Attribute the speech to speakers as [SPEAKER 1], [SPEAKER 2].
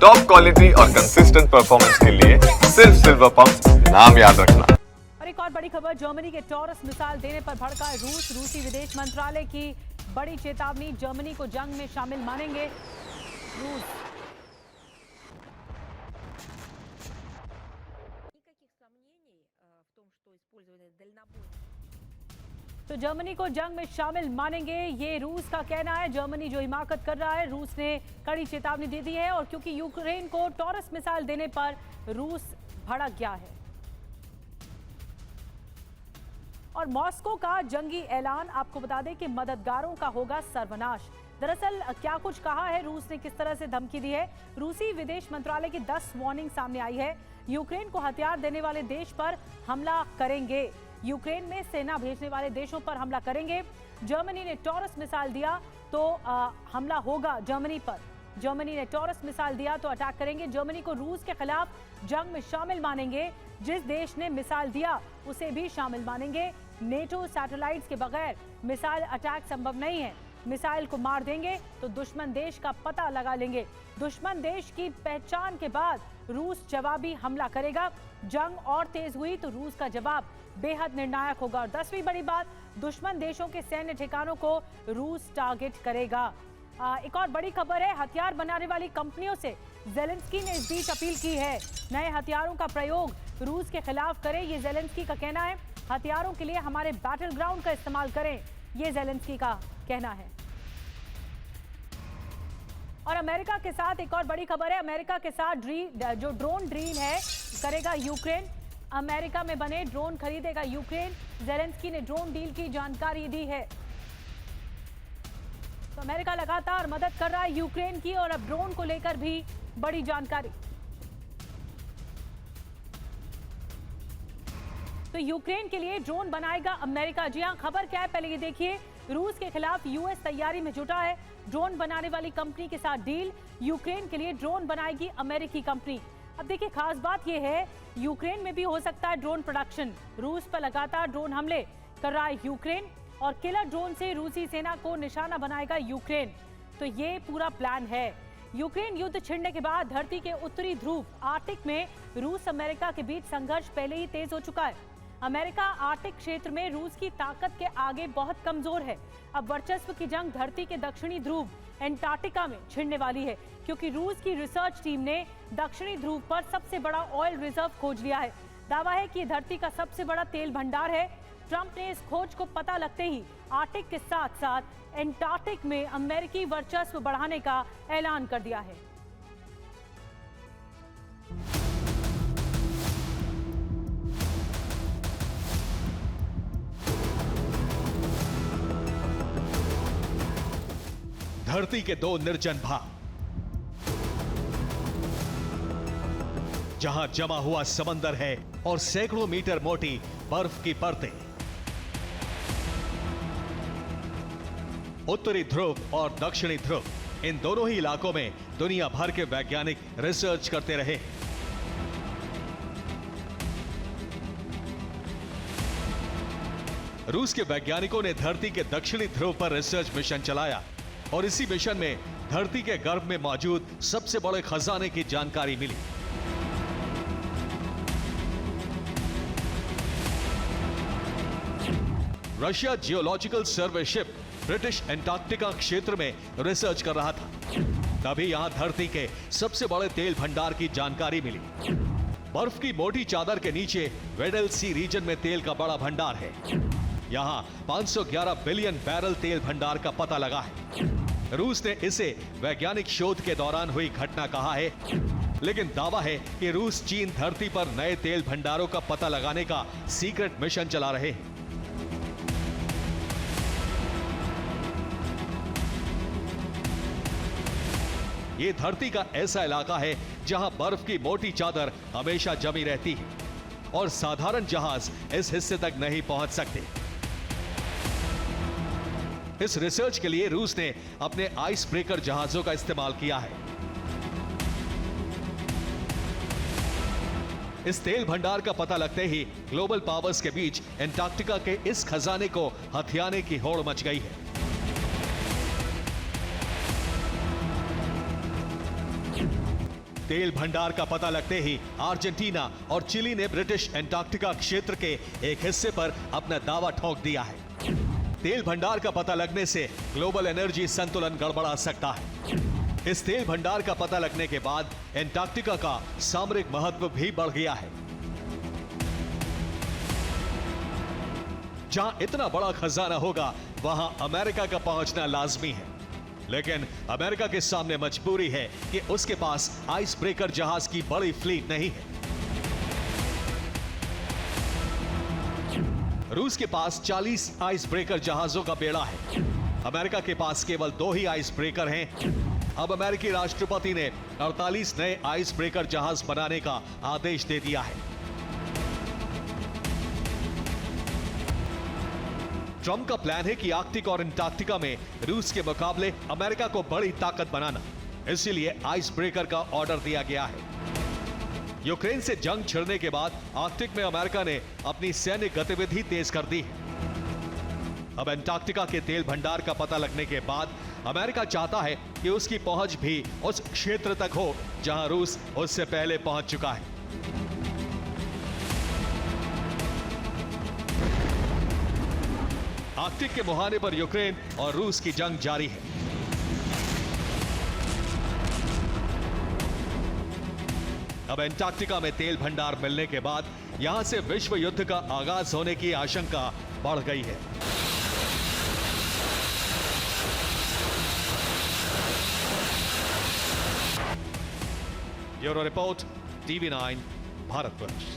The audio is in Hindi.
[SPEAKER 1] टॉप क्वालिटी और कंसिस्टेंट परफॉर्मेंस के लिए सिर्फ सिल्वर पंप नाम याद रखना।
[SPEAKER 2] और एक और बड़ी खबर, जर्मनी के टॉरस मिसाइल देने पर भड़का रूस। रूसी विदेश मंत्रालय की बड़ी चेतावनी, जर्मनी को जंग में शामिल मानेंगे रूस। तो जर्मनी को जंग में शामिल मानेंगे, ये रूस का कहना है। जर्मनी जो हिमाकत कर रहा है, रूस ने कड़ी चेतावनी दे दी है। और क्योंकि यूक्रेन को टॉरस मिसाइल देने पर रूस भड़क गया है। और मॉस्को का जंगी ऐलान, आपको बता दें कि मददगारों का होगा सर्वनाश। दरअसल क्या कुछ कहा है रूस ने, किस तरह से धमकी दी है। रूसी विदेश मंत्रालय की 10 वार्निंग सामने आई है। यूक्रेन को हथियार देने वाले देश पर हमला करेंगे, यूक्रेन में सेना भेजने वाले देशों पर हमला करेंगे। जर्मनी ने टॉरस मिसाइल दिया तो हमला होगा जर्मनी पर। जर्मनी ने टॉरस मिसाइल दिया तो अटैक करेंगे। जर्मनी को रूस के खिलाफ जंग में शामिल मानेंगे। जिस देश ने मिसाइल दिया उसे भी शामिल मानेंगे। नेटो सैटेलाइट्स के बगैर मिसाइल अटैक संभव नहीं है। मिसाइल को मार देंगे तो दुश्मन देश का पता लगा लेंगे। दुश्मन देश की पहचान के बाद रूस जवाबी हमला करेगा। जंग और तेज हुई तो रूस का जवाब बेहद निर्णायक होगा। और 10वीं बड़ी बात, दुश्मन देशों के सैन्य ठिकानों को रूस टारगेट करेगा। एक और बड़ी खबर है, हथियार बनाने वाली कंपनियों से ज़ेलेंस्की ने इस बीच अपील की है, नए हथियारों का प्रयोग रूस के खिलाफ करें। ये ज़ेलेंस्की का कहना है। हथियारों के लिए हमारे बैटल ग्राउंड का इस्तेमाल करें, ये ज़ेलेंस्की का कहना है। और अमेरिका के साथ एक और बड़ी खबर है, अमेरिका के साथ जो ड्रोन डील है करेगा यूक्रेन। अमेरिका में बने ड्रोन खरीदेगा यूक्रेन। ज़ेलेंस्की ने ड्रोन डील की जानकारी दी है। तो अमेरिका लगातार मदद कर रहा है यूक्रेन की, और अब ड्रोन को लेकर भी बड़ी जानकारी। तो यूक्रेन के लिए ड्रोन बनाएगा अमेरिका। जी हां, खबर क्या है पहले ये देखिए। रूस के खिलाफ यूएस तैयारी में जुटा है। ड्रोन बनाने वाली कंपनी के साथ डील, यूक्रेन के लिए ड्रोन बनाएगी अमेरिकी कंपनी। अब देखिए, खास बात यह है, यूक्रेन में भी हो सकता है ड्रोन प्रोडक्शन। रूस पर लगातार ड्रोन हमले कर रहा है यूक्रेन, और किलर ड्रोन से रूसी सेना को निशाना बनाएगा यूक्रेन। तो ये पूरा प्लान है। यूक्रेन युद्ध छिड़ने के बाद धरती के उत्तरी ध्रुव आर्कटिक में रूस अमेरिका के बीच संघर्ष पहले ही तेज हो चुका है। अमेरिका आर्कटिक क्षेत्र में रूस की ताकत के आगे बहुत कमजोर है। अब वर्चस्व की जंग धरती के दक्षिणी ध्रुव एंटार्क्टिका में छिड़ने वाली है, क्योंकि रूस की रिसर्च टीम ने दक्षिणी ध्रुव पर सबसे बड़ा ऑयल रिजर्व खोज लिया है। दावा है कि धरती का सबसे बड़ा तेल भंडार है। ट्रंप ने इस खोज को पता लगते ही आर्कटिक के साथ साथ एंटार्क्टिक में अमेरिकी वर्चस्व बढ़ाने का ऐलान कर दिया है।
[SPEAKER 3] धरती के दो निर्जन भाग, जहां जमा हुआ समंदर है और सैकड़ों मीटर मोटी बर्फ की परतें। उत्तरी ध्रुव और दक्षिणी ध्रुव, इन दोनों ही इलाकों में दुनिया भर के वैज्ञानिक रिसर्च करते रहे। रूस के वैज्ञानिकों ने धरती के दक्षिणी ध्रुव पर रिसर्च मिशन चलाया, और इसी मिशन में धरती के गर्भ में मौजूद सबसे बड़े खजाने की जानकारी मिली। रशिया जियोलॉजिकल सर्वे शिप ब्रिटिश एंटार्क्टिका क्षेत्र में रिसर्च कर रहा था। तभी यहां धरती के सबसे बड़े तेल भंडार की जानकारी मिली। बर्फ की मोटी चादर के नीचे वेडल सी रीजन में तेल का बड़ा भंडार है। यहां 511 बिलियन बैरल तेल भंडार का पता लगा है। रूस ने इसे वैज्ञानिक शोध के दौरान हुई घटना कहा है, लेकिन दावा है कि रूस चीन धरती पर नए तेल भंडारों का पता लगाने का सीक्रेट मिशन चला रहे हैं। ये धरती का ऐसा इलाका है जहां बर्फ की मोटी चादर हमेशा जमी रहती है, और साधारण जहाज इस हिस्से तक नहीं पहुंच सकते। इस रिसर्च के लिए रूस ने अपने आइस ब्रेकर जहाजों का इस्तेमाल किया है। इस तेल भंडार का पता लगते ही ग्लोबल पावर्स के बीच एंटार्क्टिका के इस खजाने को हथियाने की होड़ मच गई है। तेल भंडार का पता लगते ही अर्जेंटीना और चिली ने ब्रिटिश एंटार्क्टिका क्षेत्र के एक हिस्से पर अपना दावा ठोक दिया है। तेल भंडार का पता लगने से ग्लोबल एनर्जी संतुलन गड़बड़ा सकता है। इस तेल भंडार का पता लगने के बाद एंटार्क्टिका का सामरिक महत्व भी बढ़ गया है। जहां इतना बड़ा खजाना होगा वहां अमेरिका का पहुंचना लाजमी है, लेकिन अमेरिका के सामने मजबूरी है कि उसके पास आइस ब्रेकर जहाज की बड़ी फ्लीट नहीं है। रूस के पास 40 आइस ब्रेकर जहाजों का बेड़ा है। अमेरिका के पास केवल 2 ही आइस ब्रेकर हैं। अब अमेरिकी राष्ट्रपति ने 48 नए आइस ब्रेकर जहाज बनाने का आदेश दे दिया है। ट्रंप का प्लान है कि आर्कटिक और अंटार्कटिका में रूस के मुकाबले अमेरिका को बड़ी ताकत बनाना, इसीलिए आइस ब्रेकर का ऑर्डर दिया गया है। यूक्रेन से जंग छिड़ने के बाद आर्कटिक में अमेरिका ने अपनी सैन्य गतिविधि तेज कर दी है। अब अंटार्कटिका के तेल भंडार का पता लगने के बाद अमेरिका चाहता है कि उसकी पहुंच भी उस क्षेत्र तक हो जहां रूस उससे पहले पहुंच चुका है। आर्कटिक के मुहाने पर यूक्रेन और रूस की जंग जारी है। अब अंटार्कटिका में तेल भंडार मिलने के बाद यहां से विश्व युद्ध का आगाज होने की आशंका बढ़ गई है। Bureau report, TV9 Bharatvarsh.